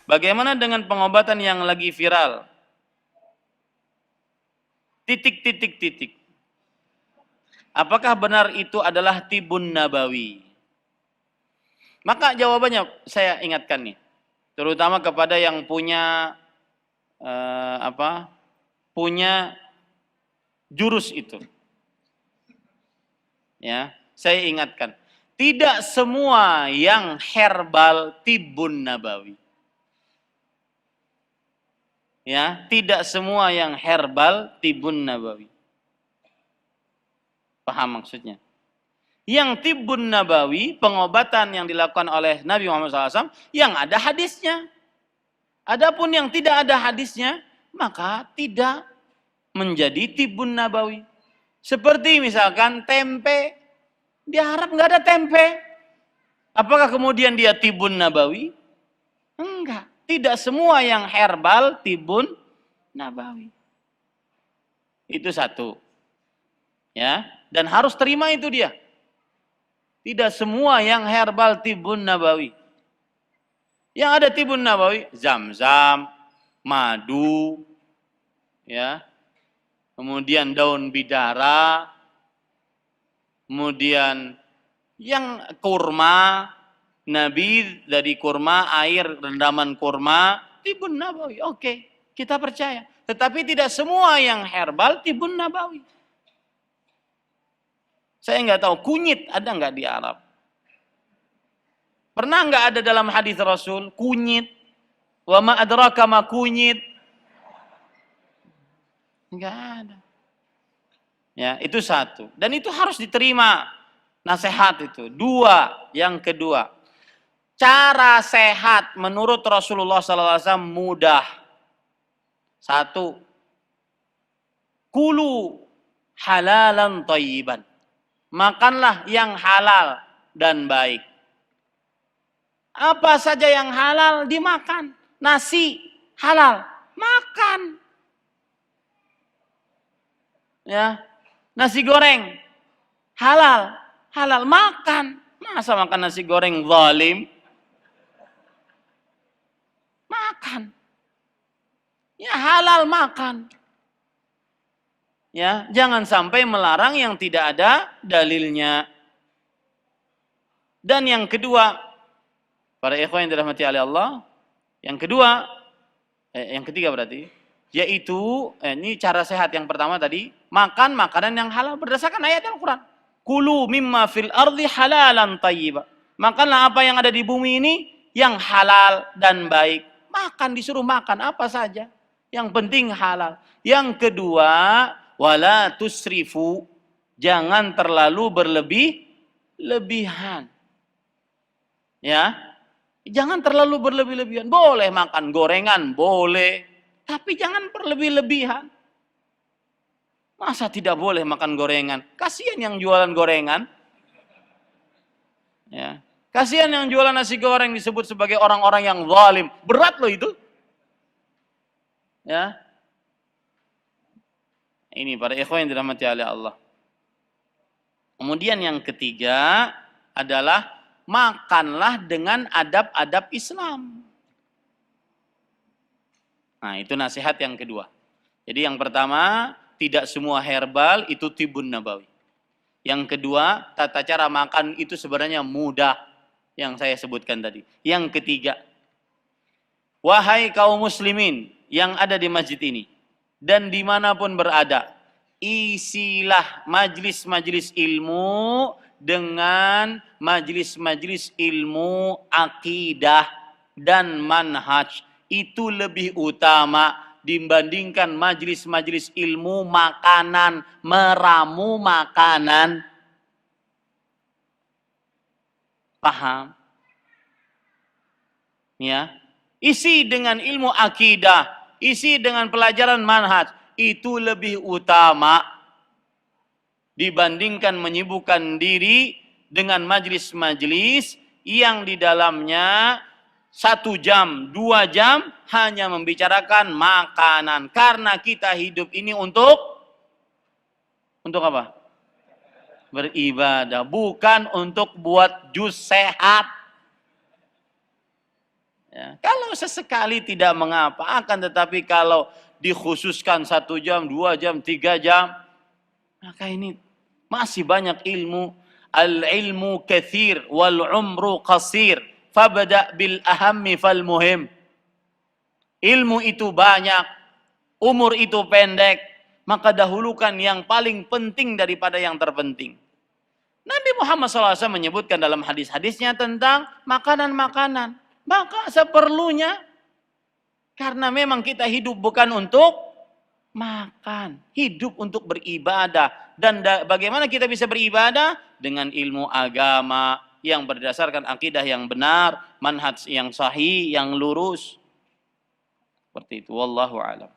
Bagaimana dengan pengobatan yang lagi viral? Titik, titik, titik. Apakah benar itu adalah tibun nabawi? Maka jawabannya saya ingatkan nih, terutama kepada yang punya punya jurus itu. Ya, saya ingatkan, tidak semua yang herbal tibun nabawi. Ya, tidak semua yang herbal tibun nabawi. Paham maksudnya? Yang tibun nabawi, pengobatan yang dilakukan oleh Nabi Muhammad SAW, yang ada hadisnya. Adapun yang tidak ada hadisnya, maka tidak menjadi tibun nabawi. Seperti misalkan tempe, di Arab nggak ada tempe. Apakah kemudian dia tibun nabawi? Enggak. Tidak semua yang herbal tibun nabawi. Itu satu. Ya, dan harus terima itu dia. Tidak semua yang herbal tibun nabawi. Yang ada tibun nabawi, zam-zam, madu, ya, kemudian daun bidara, kemudian yang kurma, nabi dari kurma, air rendaman kurma, tibun nabawi. Oke, kita percaya. Tetapi tidak semua yang herbal tibun nabawi. Saya nggak tahu, kunyit ada nggak di Arab? Pernah nggak ada dalam hadis Rasul kunyit? Wa ma adraka ma kunyit? Nggak ada. Ya, itu satu. Dan itu harus diterima nasihat itu. Dua, yang kedua, cara sehat menurut Rasulullah SAW mudah. Satu, kulu halalan thayyiban. Makanlah yang halal dan baik. Apa saja yang halal dimakan. Nasi halal, makan. Ya, nasi goreng halal, halal, makan. Masa makan nasi goreng zalim? Makan. Ya, halal makan. Ya, jangan sampai melarang yang tidak ada dalilnya. Dan yang kedua, para ikhwan yang dirahmati oleh Allah, yang ketiga berarti, yaitu ini cara sehat yang pertama tadi, makan makanan yang halal berdasarkan ayat Al-Quran. Kulu mimma fil ardi halalan thayyiba. Makanlah apa yang ada di bumi ini yang halal dan baik. Makan, disuruh makan apa saja. Yang penting halal. Yang kedua, wala tusrifu, jangan terlalu berlebihan. Ya, jangan terlalu berlebih-lebihan. Boleh makan gorengan, boleh, tapi jangan berlebih-lebihan. Masa tidak boleh makan gorengan? Kasihan yang jualan gorengan. Ya, kasihan yang jualan nasi goreng disebut sebagai orang-orang yang zalim. Berat loh itu. Ya, ini para ikhwan yang dirahmati oleh Allah. Kemudian yang ketiga adalah makanlah dengan adab-adab Islam. Nah, itu nasihat yang kedua. Jadi yang pertama, tidak semua herbal itu tibun nabawi. Yang kedua, tata cara makan itu sebenarnya mudah yang saya sebutkan tadi. Yang ketiga, wahai kaum muslimin yang ada di masjid ini dan dimanapun berada, isilah majlis-majlis ilmu dengan majlis-majlis ilmu akidah dan manhaj. Itu lebih utama dibandingkan majlis-majlis ilmu makanan, meramu makanan. Paham? Ya. Isi dengan ilmu akidah, isi dengan pelajaran manhaj, itu lebih utama dibandingkan menyibukkan diri dengan majlis-majlis yang di dalamnya 1 jam, 2 jam hanya membicarakan makanan. Karena kita hidup ini untuk apa? Beribadah, bukan untuk buat jus sehat. Ya, kalau sesekali tidak mengapa, akan tetapi kalau dikhususkan 1 jam, 2 jam, 3 jam, maka ini masih banyak ilmu. Al-ilmu kathir wal umru qasir. Fabda' bil ahammi fal muhim. Ilmu itu banyak, umur itu pendek, maka dahulukan yang paling penting daripada yang terpenting. Nabi Muhammad SAW menyebutkan dalam hadis-hadisnya tentang makanan-makanan. Maka seperlunya, karena memang kita hidup bukan untuk makan, hidup untuk beribadah. Dan bagaimana kita bisa beribadah? Dengan ilmu agama yang berdasarkan akidah yang benar, manhaj yang sahih, yang lurus. Seperti itu, wallahu a'lam.